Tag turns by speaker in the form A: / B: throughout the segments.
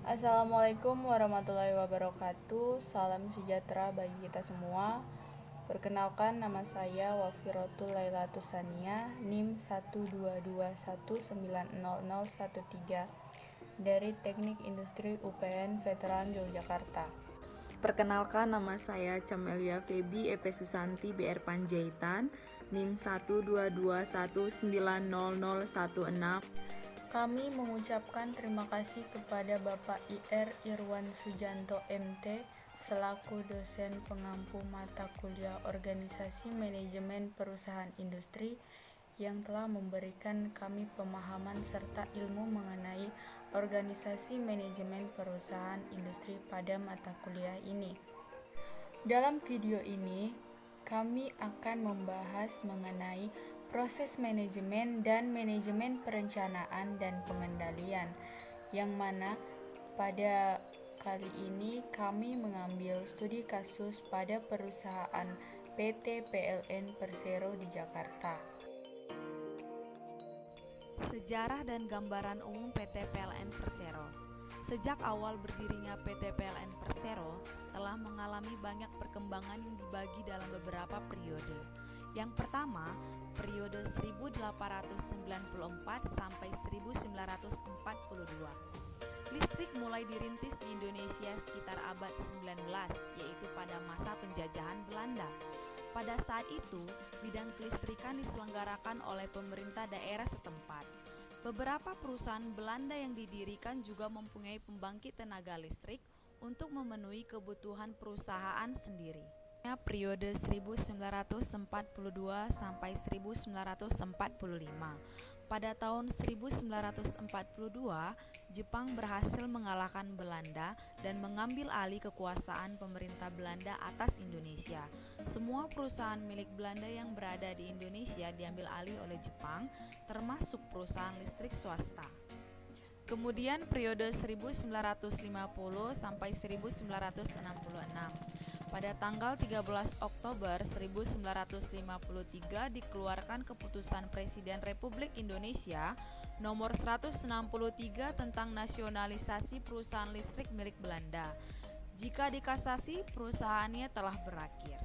A: Assalamualaikum warahmatullahi wabarakatuh. Salam sejahtera bagi kita semua. Perkenalkan, nama saya Wafirotul Lailatus Sania, NIM 122190013 dari Teknik Industri UPN Veteran Yogyakarta.
B: Perkenalkan, nama saya Camelia Febi Epe Susanti BR Panjaitan, NIM 122190016.
A: Kami mengucapkan terima kasih kepada Bapak IR Irwan Sujanto MT selaku dosen pengampu mata kuliah Organisasi Manajemen Perusahaan Industri yang telah memberikan kami pemahaman serta ilmu mengenai organisasi manajemen perusahaan industri pada mata kuliah ini. Dalam video ini, kami akan membahas mengenai proses manajemen dan manajemen perencanaan dan pengendalian, yang mana pada kali ini kami mengambil studi kasus pada perusahaan PT PLN Persero di Jakarta.
C: Sejarah dan gambaran umum PT PLN Persero. Sejak awal berdirinya PT PLN Persero telah mengalami banyak perkembangan yang dibagi dalam beberapa periode. Yang pertama, periode 1894 sampai 1942. Listrik mulai dirintis di Indonesia sekitar abad 19, yaitu pada masa penjajahan Belanda. Pada saat itu, bidang kelistrikan diselenggarakan oleh pemerintah daerah setempat. Beberapa perusahaan Belanda yang didirikan juga mempunyai pembangkit tenaga listrik untuk memenuhi kebutuhan perusahaan sendiri. Periode 1942 sampai 1945. Pada tahun 1942, Jepang berhasil mengalahkan Belanda dan mengambil alih kekuasaan pemerintah Belanda atas Indonesia. Semua perusahaan milik Belanda yang berada di Indonesia diambil alih oleh Jepang, termasuk perusahaan listrik swasta. Kemudian periode 1950 sampai 1966. Pada tanggal 13 Oktober 1953 dikeluarkan keputusan Presiden Republik Indonesia nomor 163 tentang nasionalisasi perusahaan listrik milik Belanda. Jika dikasasi, perusahaannya telah berakhir.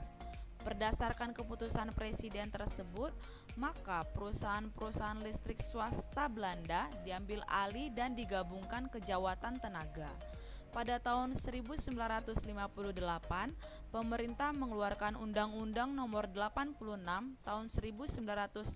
C: Berdasarkan keputusan Presiden tersebut, maka perusahaan-perusahaan listrik swasta Belanda diambil alih dan digabungkan ke Jawatan Tenaga. Pada tahun 1958, pemerintah mengeluarkan Undang-Undang Nomor 86 Tahun 1958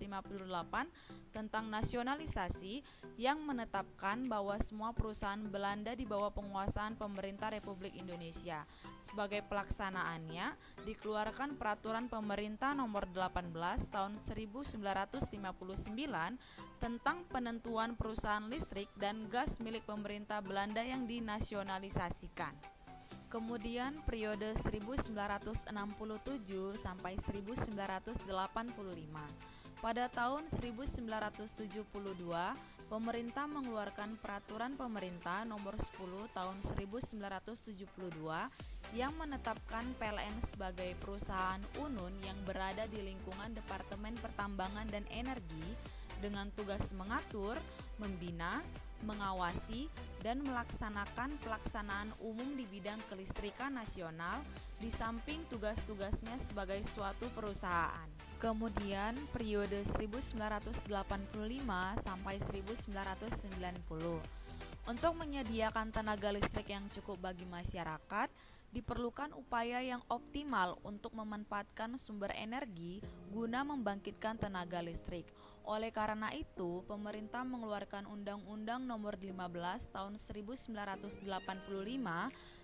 C: tentang nasionalisasi yang menetapkan bahwa semua perusahaan Belanda di bawah penguasaan pemerintah Republik Indonesia. Sebagai pelaksanaannya, dikeluarkan Peraturan Pemerintah Nomor 18 Tahun 1959 tentang penentuan perusahaan listrik dan gas milik pemerintah Belanda yang dinasionalisasikan. Kemudian periode 1967 sampai 1985. Pada tahun 1972, pemerintah mengeluarkan Peraturan Pemerintah Nomor 10 Tahun 1972 yang menetapkan PLN sebagai perusahaan unun yang berada di lingkungan Departemen Pertambangan dan Energi dengan tugas mengatur, membina, mengawasi, dan melaksanakan pelaksanaan umum di bidang kelistrikan nasional di samping tugas-tugasnya sebagai suatu perusahaan. Kemudian periode 1985 sampai 1990. Untuk menyediakan tenaga listrik yang cukup bagi masyarakat, diperlukan upaya yang optimal untuk memanfaatkan sumber energi guna membangkitkan tenaga listrik. Oleh karena itu, pemerintah mengeluarkan Undang-Undang Nomor 15 Tahun 1985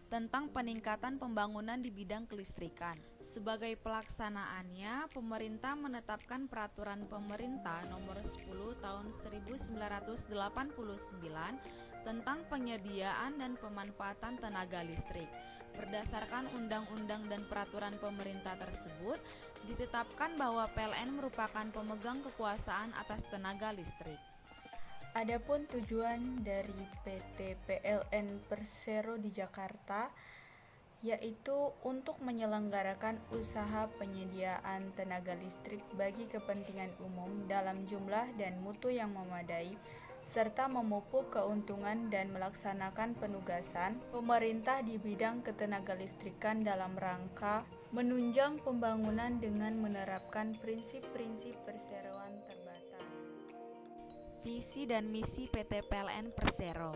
C: tentang peningkatan pembangunan di bidang kelistrikan. Sebagai pelaksanaannya, pemerintah menetapkan Peraturan Pemerintah Nomor 10 Tahun 1989 tentang penyediaan dan pemanfaatan tenaga listrik. Berdasarkan undang-undang dan peraturan pemerintah tersebut, ditetapkan bahwa PLN merupakan pemegang kekuasaan atas tenaga listrik.
A: Adapun tujuan dari PT PLN Persero di Jakarta yaitu untuk menyelenggarakan usaha penyediaan tenaga listrik bagi kepentingan umum dalam jumlah dan mutu yang memadai serta memupuk keuntungan dan melaksanakan penugasan pemerintah di bidang ketenagalistrikan dalam rangka menunjang pembangunan dengan menerapkan prinsip-prinsip perseroan terbatas.
C: Visi dan misi PT PLN Persero.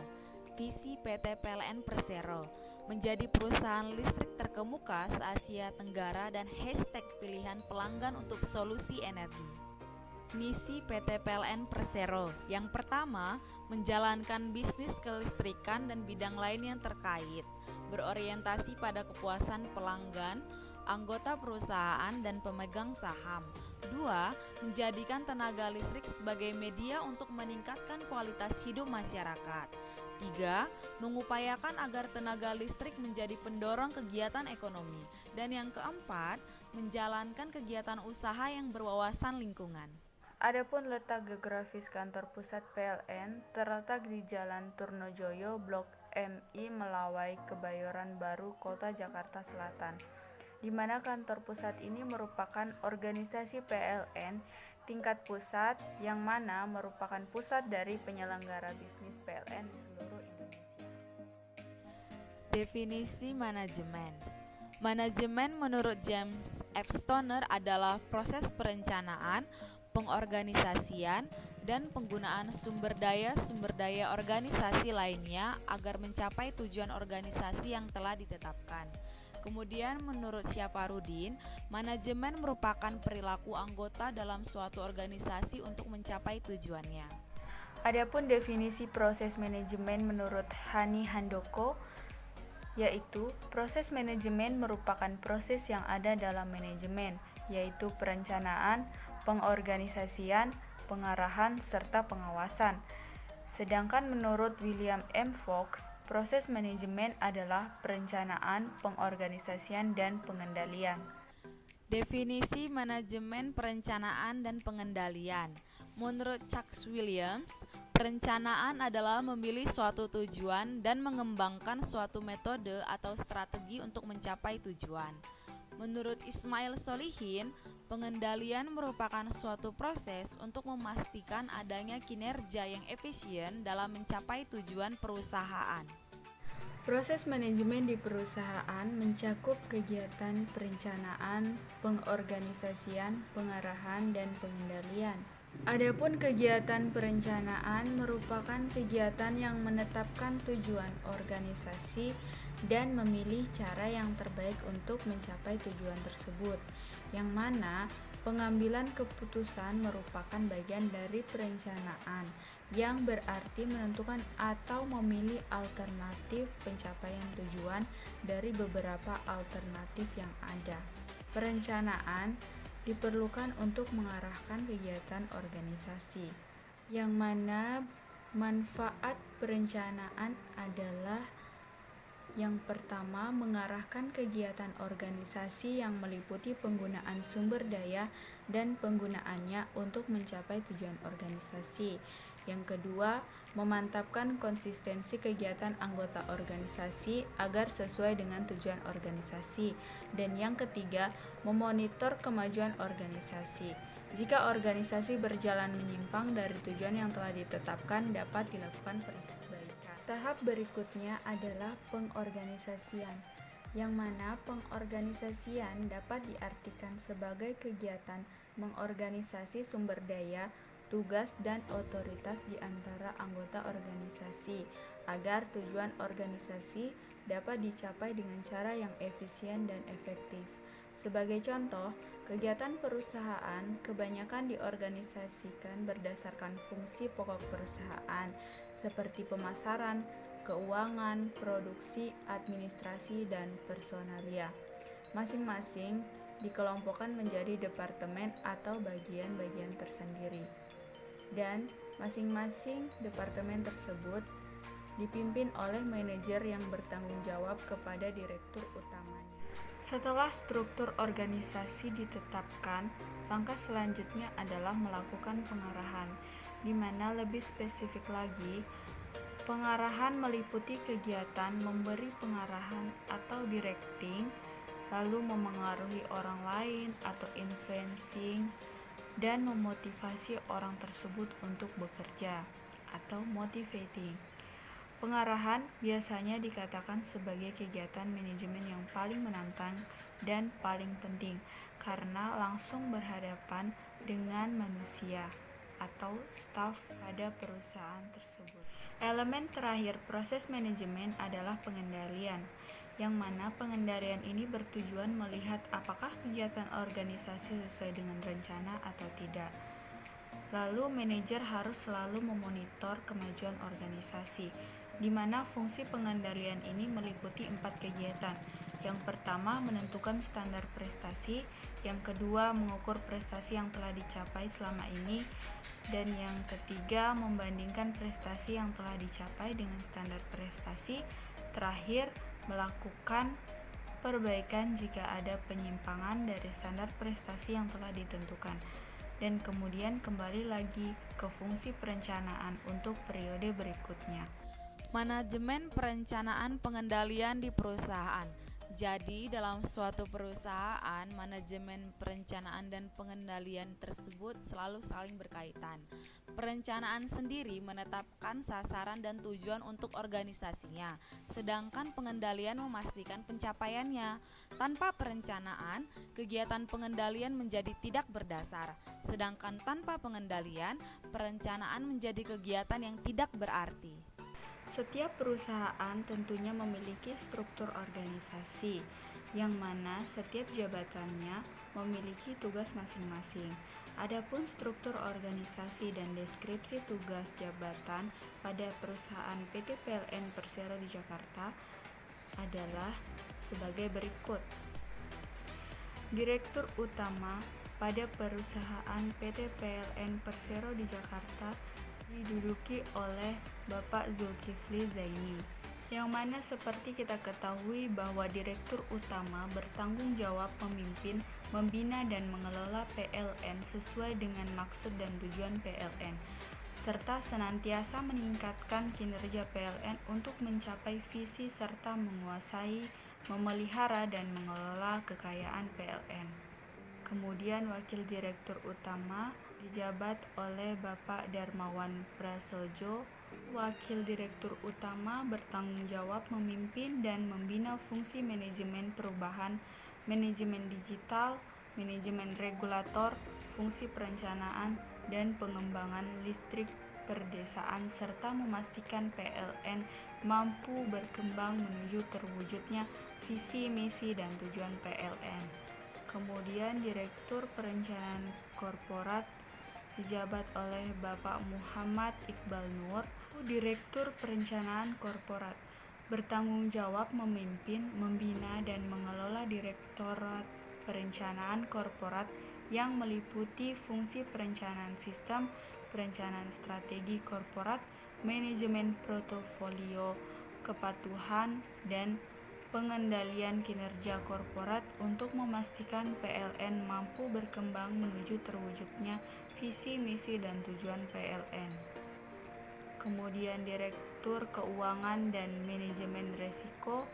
C: Visi PT PLN Persero menjadi perusahaan listrik terkemuka se-Asia Tenggara dan hashtag pilihan pelanggan untuk solusi energi. Misi PT PLN Persero yang pertama, menjalankan bisnis kelistrikan dan bidang lain yang terkait, berorientasi pada kepuasan pelanggan, anggota perusahaan, dan pemegang saham. 2. Menjadikan tenaga listrik sebagai media untuk meningkatkan kualitas hidup masyarakat. 3. Mengupayakan agar tenaga listrik menjadi pendorong kegiatan ekonomi. Dan yang keempat, menjalankan kegiatan usaha yang berwawasan lingkungan.
A: Adapun letak geografis kantor pusat PLN terletak di Jalan Turnojoyo, Blok MI Melawai, Kebayoran Baru, Kota Jakarta Selatan, di mana kantor pusat ini merupakan organisasi PLN tingkat pusat yang mana merupakan pusat dari penyelenggara bisnis PLN di seluruh Indonesia.
C: Definisi manajemen. Manajemen menurut James F. Stoner adalah proses perencanaan, pengorganisasian, dan penggunaan sumber daya organisasi lainnya agar mencapai tujuan organisasi yang telah ditetapkan. Kemudian menurut Syafarudin, manajemen merupakan perilaku anggota dalam suatu organisasi untuk mencapai tujuannya.
A: Adapun definisi proses manajemen menurut Hani Handoko, yaitu proses manajemen merupakan proses yang ada dalam manajemen, yaitu perencanaan, pengorganisasian, pengarahan, serta pengawasan. Sedangkan menurut William M. Fox, proses manajemen adalah perencanaan, pengorganisasian, dan pengendalian.
C: Definisi manajemen perencanaan dan pengendalian. Menurut Chuck Williams, perencanaan adalah memilih suatu tujuan dan mengembangkan suatu metode atau strategi untuk mencapai tujuan. Menurut Ismail Solihin, pengendalian merupakan suatu proses untuk memastikan adanya kinerja yang efisien dalam mencapai tujuan perusahaan.
A: Proses manajemen di perusahaan mencakup kegiatan perencanaan, pengorganisasian, pengarahan, dan pengendalian. Adapun kegiatan perencanaan merupakan kegiatan yang menetapkan tujuan organisasi dan memilih cara yang terbaik untuk mencapai tujuan tersebut, yang mana pengambilan keputusan merupakan bagian dari perencanaan, yang berarti menentukan atau memilih alternatif pencapaian tujuan dari beberapa alternatif yang ada. Perencanaan diperlukan untuk mengarahkan kegiatan organisasi, yang mana manfaat perencanaan adalah yang pertama, mengarahkan kegiatan organisasi yang meliputi penggunaan sumber daya dan penggunaannya untuk mencapai tujuan organisasi. Yang kedua, memantapkan konsistensi kegiatan anggota organisasi agar sesuai dengan tujuan organisasi. Dan yang ketiga, memonitor kemajuan organisasi. Jika organisasi berjalan menyimpang dari tujuan yang telah ditetapkan, dapat dilakukan perbaikan. Tahap berikutnya adalah pengorganisasian, yang mana pengorganisasian dapat diartikan sebagai kegiatan mengorganisasi sumber daya, tugas, dan otoritas di antara anggota organisasi agar tujuan organisasi dapat dicapai dengan cara yang efisien dan efektif. Sebagai contoh, kegiatan perusahaan kebanyakan diorganisasikan berdasarkan fungsi pokok perusahaan seperti pemasaran, keuangan, produksi, administrasi, dan personalia. Masing-masing dikelompokkan menjadi departemen atau bagian-bagian tersendiri. Dan masing-masing departemen tersebut dipimpin oleh manajer yang bertanggung jawab kepada direktur utamanya. Setelah struktur organisasi ditetapkan, langkah selanjutnya adalah melakukan pengarahan, di mana lebih spesifik lagi, pengarahan meliputi kegiatan memberi pengarahan atau directing, lalu memengaruhi orang lain atau influencing, dan memotivasi orang tersebut untuk bekerja. atau motivating. Pengarahan biasanya dikatakan sebagai kegiatan manajemen yang paling menantang dan paling penting karena langsung berhadapan dengan manusia atau staf pada perusahaan tersebut. Elemen terakhir proses manajemen adalah pengendalian, yang mana pengendalian ini bertujuan melihat apakah kegiatan organisasi sesuai dengan rencana atau tidak. Lalu manajer harus selalu memonitor kemajuan organisasi, di mana fungsi pengendalian ini meliputi 4 kegiatan. Yang pertama, menentukan standar prestasi, yang kedua, mengukur prestasi yang telah dicapai selama ini, dan yang ketiga, membandingkan prestasi yang telah dicapai dengan standar prestasi. Terakhir, melakukan perbaikan jika ada penyimpangan dari standar prestasi yang telah ditentukan. Dan kemudian kembali lagi ke fungsi perencanaan untuk periode berikutnya.
C: Manajemen perencanaan pengendalian di perusahaan. Jadi, dalam suatu perusahaan, manajemen perencanaan dan pengendalian tersebut selalu saling berkaitan. Perencanaan sendiri menetapkan sasaran dan tujuan untuk organisasinya, sedangkan pengendalian memastikan pencapaiannya. Tanpa perencanaan, kegiatan pengendalian menjadi tidak berdasar, sedangkan tanpa pengendalian, perencanaan menjadi kegiatan yang tidak berarti.
A: Setiap perusahaan tentunya memiliki struktur organisasi, yang mana setiap jabatannya memiliki tugas masing-masing. Adapun struktur organisasi dan deskripsi tugas jabatan pada perusahaan PT PLN Persero di Jakarta adalah sebagai berikut. Direktur Utama pada perusahaan PT PLN Persero di Jakarta diduduki oleh Bapak Zulkifli Zaini, yang mana seperti kita ketahui bahwa Direktur Utama bertanggung jawab memimpin, membina dan mengelola PLN sesuai dengan maksud dan tujuan PLN, serta senantiasa meningkatkan kinerja PLN untuk mencapai visi serta menguasai, memelihara dan mengelola kekayaan PLN. Kemudian Wakil Direktur Utama dijabat oleh Bapak Darmawan Prasojo. Wakil Direktur Utama bertanggung jawab memimpin dan membina fungsi manajemen perubahan, manajemen digital, manajemen regulator, fungsi perencanaan, dan pengembangan listrik perdesaan serta memastikan PLN mampu berkembang menuju terwujudnya visi, misi, dan tujuan PLN. Kemudian Direktur Perencanaan Korporat dijabat oleh Bapak Muhammad Iqbal Nur. Direktur Perencanaan Korporat bertanggung jawab memimpin, membina, dan mengelola Direktorat Perencanaan Korporat yang meliputi fungsi perencanaan sistem, perencanaan strategi korporat, manajemen portofolio, kepatuhan, dan pengendalian kinerja korporat untuk memastikan PLN mampu berkembang menuju terwujudnya visi, misi, dan tujuan PLN. Kemudian Direktur Keuangan dan Manajemen Risiko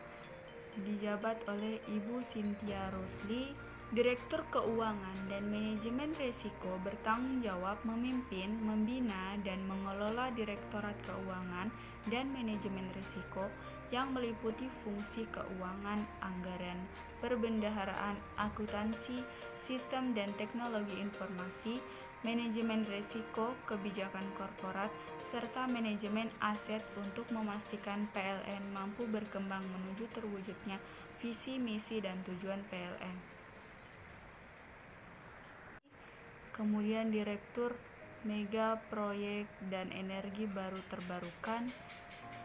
A: dijabat oleh Ibu Cynthia Rusli. Direktur Keuangan dan Manajemen Risiko bertanggung jawab memimpin, membina, dan mengelola Direktorat Keuangan dan Manajemen Risiko yang meliputi fungsi keuangan, anggaran, perbendaharaan, akuntansi, sistem dan teknologi informasi, manajemen risiko, kebijakan korporat, serta manajemen aset untuk memastikan PLN mampu berkembang menuju terwujudnya visi, misi, dan tujuan PLN. Kemudian Direktur Mega Proyek dan Energi Baru Terbarukan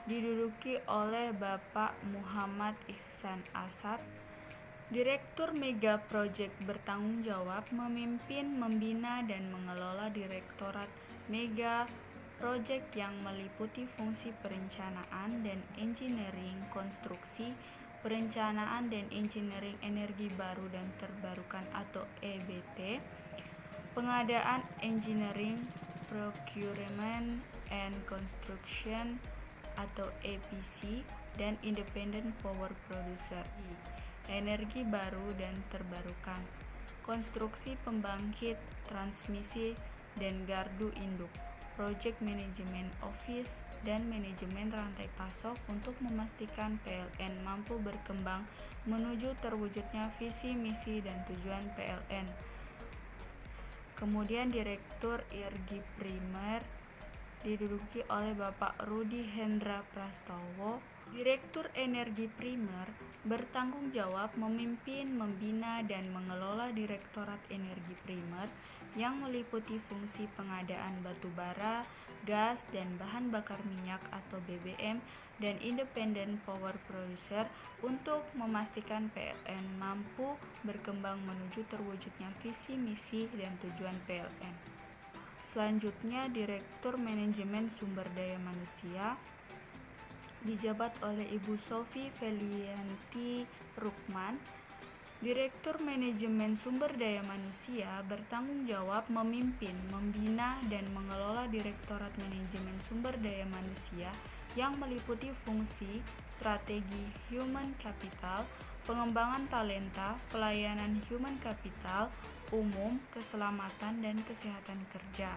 A: diduduki oleh Bapak Muhammad Ihsan Asad. Direktur Mega Project bertanggung jawab memimpin, membina, dan mengelola Direktorat Mega Project yang meliputi fungsi perencanaan dan engineering konstruksi, perencanaan dan engineering energi baru dan terbarukan atau EBT, pengadaan engineering, procurement and construction atau EPC, dan independent power producer, energi baru dan terbarukan, konstruksi pembangkit, transmisi, dan gardu induk, Project Management Office, dan manajemen rantai pasok untuk memastikan PLN mampu berkembang menuju terwujudnya visi, misi, dan tujuan PLN. Kemudian Direktur Energi Primer diduduki oleh Bapak Rudi Hendra Prastowo. Direktur Energi Primer bertanggung jawab memimpin, membina, dan mengelola Direktorat Energi Primer yang meliputi fungsi pengadaan batu bara, gas, dan bahan bakar minyak atau BBM, dan Independent Power Producer untuk memastikan PLN mampu berkembang menuju terwujudnya visi, misi, dan tujuan PLN. Selanjutnya, Direktur Manajemen Sumber Daya Manusia dijabat oleh Ibu Sofi Felianti Rukman. Direktur Manajemen Sumber Daya Manusia bertanggung jawab memimpin, membina, dan mengelola Direktorat Manajemen Sumber Daya Manusia yang meliputi fungsi, strategi human capital, pengembangan talenta, pelayanan human capital, umum, keselamatan dan kesehatan kerja,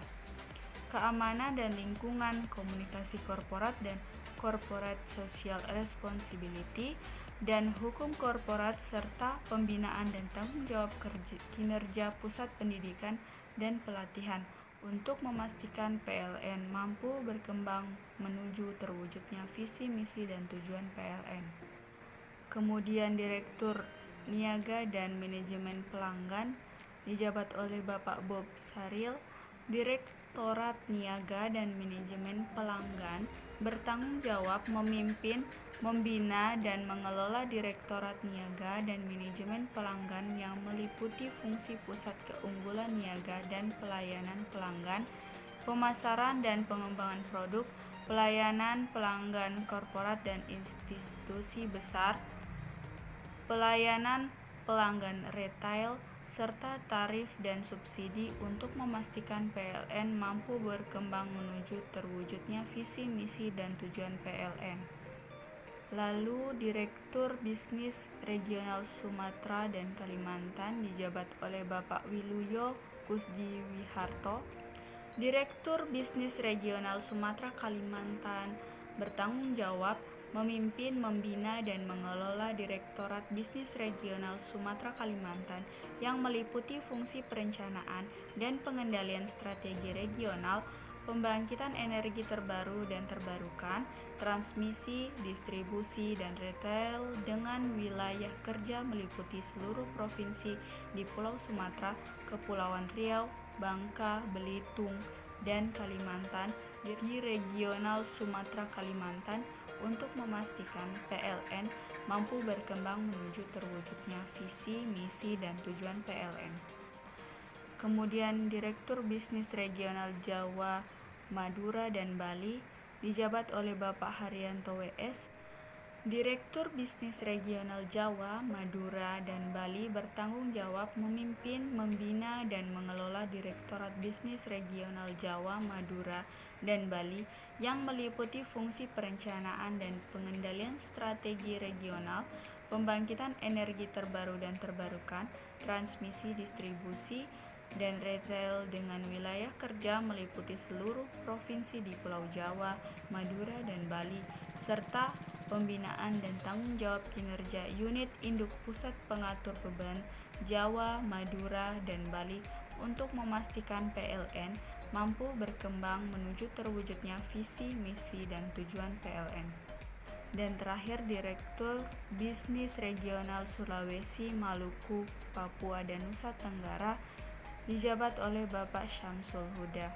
A: keamanan dan lingkungan, komunikasi korporat dan corporate social responsibility, dan hukum korporat, serta pembinaan dan tanggung jawab kinerja pusat pendidikan dan pelatihan untuk memastikan PLN mampu berkembang menuju terwujudnya visi, misi, dan tujuan PLN. Kemudian Direktur Niaga dan Manajemen Pelanggan dijabat oleh Bapak Bob Saril. Direktorat Niaga dan Manajemen Pelanggan bertanggung jawab memimpin, membina, dan mengelola Direktorat Niaga dan Manajemen Pelanggan yang meliputi fungsi pusat keunggulan niaga dan pelayanan pelanggan, pemasaran dan pengembangan produk, pelayanan pelanggan korporat dan institusi besar, pelayanan pelanggan retail, serta tarif dan subsidi untuk memastikan PLN mampu berkembang menuju terwujudnya visi, misi, dan tujuan PLN. Lalu Direktur Bisnis Regional Sumatera dan Kalimantan dijabat oleh Bapak Wiluyo Kusdiwiharto. Direktur Bisnis Regional Sumatera Kalimantan bertanggung jawab memimpin, membina, dan mengelola Direktorat Bisnis Regional Sumatera Kalimantan yang meliputi fungsi perencanaan dan pengendalian strategi regional, pembangkitan energi terbaru dan terbarukan, transmisi, distribusi, dan retail dengan wilayah kerja meliputi seluruh provinsi di Pulau Sumatera, Kepulauan Riau, Bangka, Belitung, dan Kalimantan di Regional Sumatera Kalimantan untuk memastikan PLN mampu berkembang menuju terwujudnya visi, misi, dan tujuan PLN. Kemudian Direktur Bisnis Regional Jawa, Madura, dan Bali dijabat oleh Bapak Haryanto WS. Direktur Bisnis Regional Jawa, Madura, dan Bali bertanggung jawab memimpin, membina, dan mengelola Direktorat Bisnis Regional Jawa, Madura, dan Bali yang meliputi fungsi perencanaan dan pengendalian strategi regional, pembangkitan energi terbaru dan terbarukan, transmisi, distribusi, dan retail dengan wilayah kerja meliputi seluruh provinsi di Pulau Jawa, Madura, dan Bali, serta pembinaan dan tanggung jawab kinerja unit induk pusat pengatur beban Jawa, Madura, dan Bali untuk memastikan PLN mampu berkembang menuju terwujudnya visi, misi, dan tujuan PLN. Dan terakhir Direktur Bisnis Regional Sulawesi, Maluku, Papua, dan Nusa Tenggara dijabat oleh Bapak Syamsul Huda.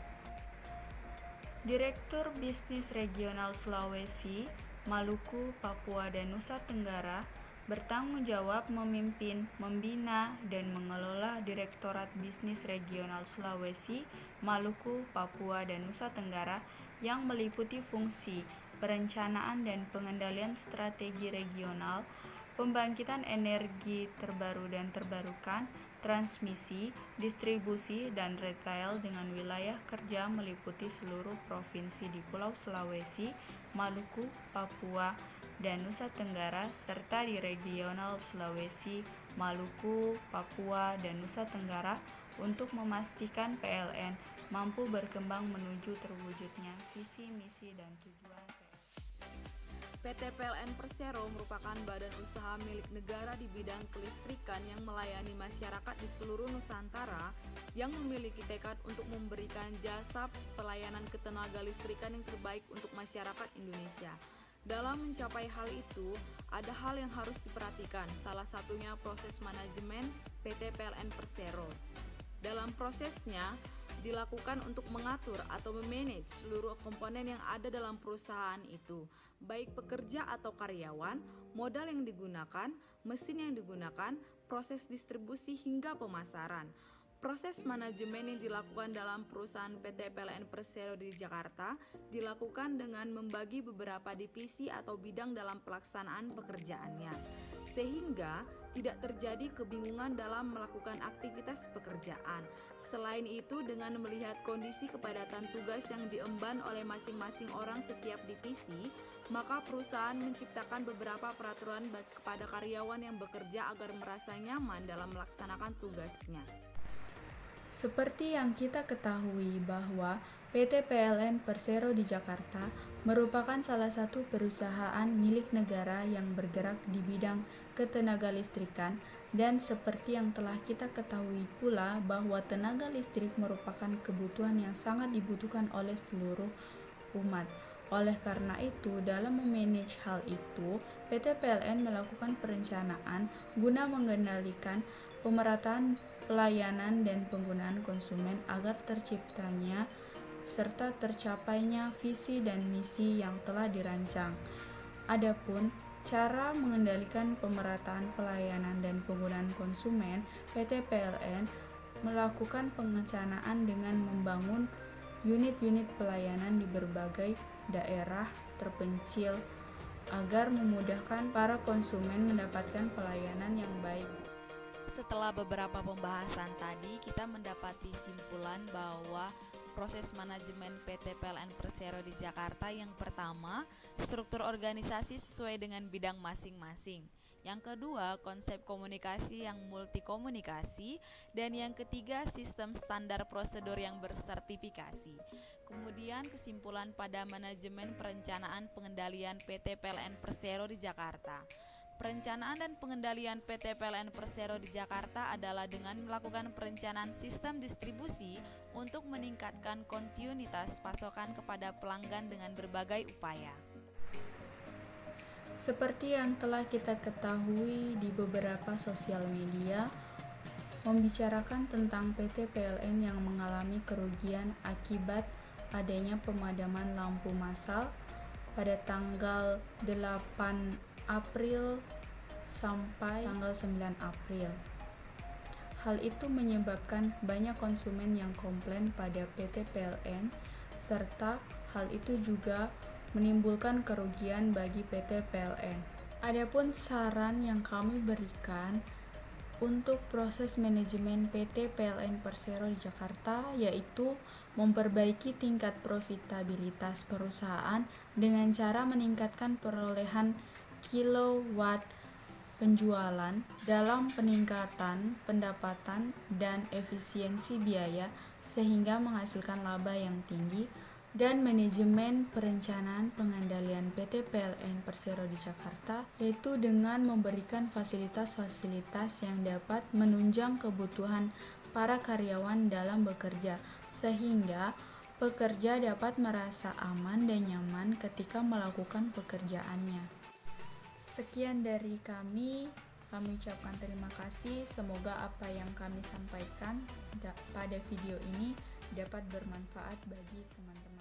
A: Direktur Bisnis Regional Sulawesi, Maluku, Papua, dan Nusa Tenggara bertanggung jawab memimpin, membina, dan mengelola Direktorat Bisnis Regional Sulawesi, Maluku, Papua, dan Nusa Tenggara yang meliputi fungsi perencanaan dan pengendalian strategi regional, pembangkitan energi terbaru dan terbarukan, transmisi, distribusi, dan retail dengan wilayah kerja meliputi seluruh provinsi di Pulau Sulawesi, Maluku, Papua, dan Nusa Tenggara, serta di Regional Sulawesi, Maluku, Papua, dan Nusa Tenggara untuk memastikan PLN mampu berkembang menuju terwujudnya visi, misi, dan tujuan PLN.
B: PT PLN Persero merupakan badan usaha milik negara di bidang kelistrikan yang melayani masyarakat di seluruh Nusantara yang memiliki tekad untuk memberikan jasa pelayanan ketenaga listrikan yang terbaik untuk masyarakat Indonesia. Dalam mencapai hal itu, ada hal yang harus diperhatikan, salah satunya proses manajemen PT PLN Persero. Dalam prosesnya, dilakukan untuk mengatur atau memanage seluruh komponen yang ada dalam perusahaan itu, baik pekerja atau karyawan, modal yang digunakan, mesin yang digunakan, proses distribusi hingga pemasaran. Proses manajemen yang dilakukan dalam perusahaan PT PLN Persero di Jakarta dilakukan dengan membagi beberapa divisi atau bidang dalam pelaksanaan pekerjaannya, sehingga tidak terjadi kebingungan dalam melakukan aktivitas pekerjaan. Selain itu, dengan melihat kondisi kepadatan tugas yang diemban oleh masing-masing orang setiap divisi, maka perusahaan menciptakan beberapa peraturan kepada karyawan yang bekerja agar merasa nyaman dalam melaksanakan tugasnya.
A: Seperti yang kita ketahui bahwa PT PLN Persero di Jakarta merupakan salah satu perusahaan milik negara yang bergerak di bidang ketenaga listrikan, dan seperti yang telah kita ketahui pula bahwa tenaga listrik merupakan kebutuhan yang sangat dibutuhkan oleh seluruh umat. Oleh karena itu, dalam memanage hal itu, PT PLN melakukan perencanaan guna mengendalikan pemerataan pelayanan dan penggunaan konsumen agar terciptanya serta tercapainya visi dan misi yang telah dirancang. Adapun cara mengendalikan pemerataan pelayanan dan penggunaan konsumen, PT PLN melakukan perencanaan dengan membangun unit-unit pelayanan di berbagai daerah terpencil agar memudahkan para konsumen mendapatkan pelayanan yang baik.
C: Setelah beberapa pembahasan tadi, kita mendapati simpulan bahwa proses manajemen PT PLN Persero di Jakarta yang pertama, struktur organisasi sesuai dengan bidang masing-masing. Yang kedua, konsep komunikasi yang multikomunikasi. Dan yang ketiga, sistem standar prosedur yang bersertifikasi. Kemudian kesimpulan pada manajemen perencanaan pengendalian PT PLN Persero di Jakarta. Perencanaan dan pengendalian PT PLN Persero di Jakarta adalah dengan melakukan perencanaan sistem distribusi untuk meningkatkan kontinuitas pasokan kepada pelanggan dengan berbagai upaya.
A: Seperti yang telah kita ketahui di beberapa sosial media, membicarakan tentang PT PLN yang mengalami kerugian akibat adanya pemadaman lampu massal pada tanggal 8 April sampai tanggal 9 April. Hal itu menyebabkan banyak konsumen yang komplain pada PT PLN, serta hal itu juga menimbulkan kerugian bagi PT PLN. Adapun saran yang kami berikan untuk proses manajemen PT PLN Persero di Jakarta yaitu memperbaiki tingkat profitabilitas perusahaan dengan cara meningkatkan perolehan kilowatt penjualan dalam peningkatan pendapatan dan efisiensi biaya sehingga menghasilkan laba yang tinggi, dan manajemen perencanaan pengendalian PT PLN Persero di Jakarta yaitu dengan memberikan fasilitas-fasilitas yang dapat menunjang kebutuhan para karyawan dalam bekerja sehingga pekerja dapat merasa aman dan nyaman ketika melakukan pekerjaannya. Sekian dari kami ucapkan terima kasih. Semoga apa yang kami sampaikan pada video ini dapat bermanfaat bagi teman-teman.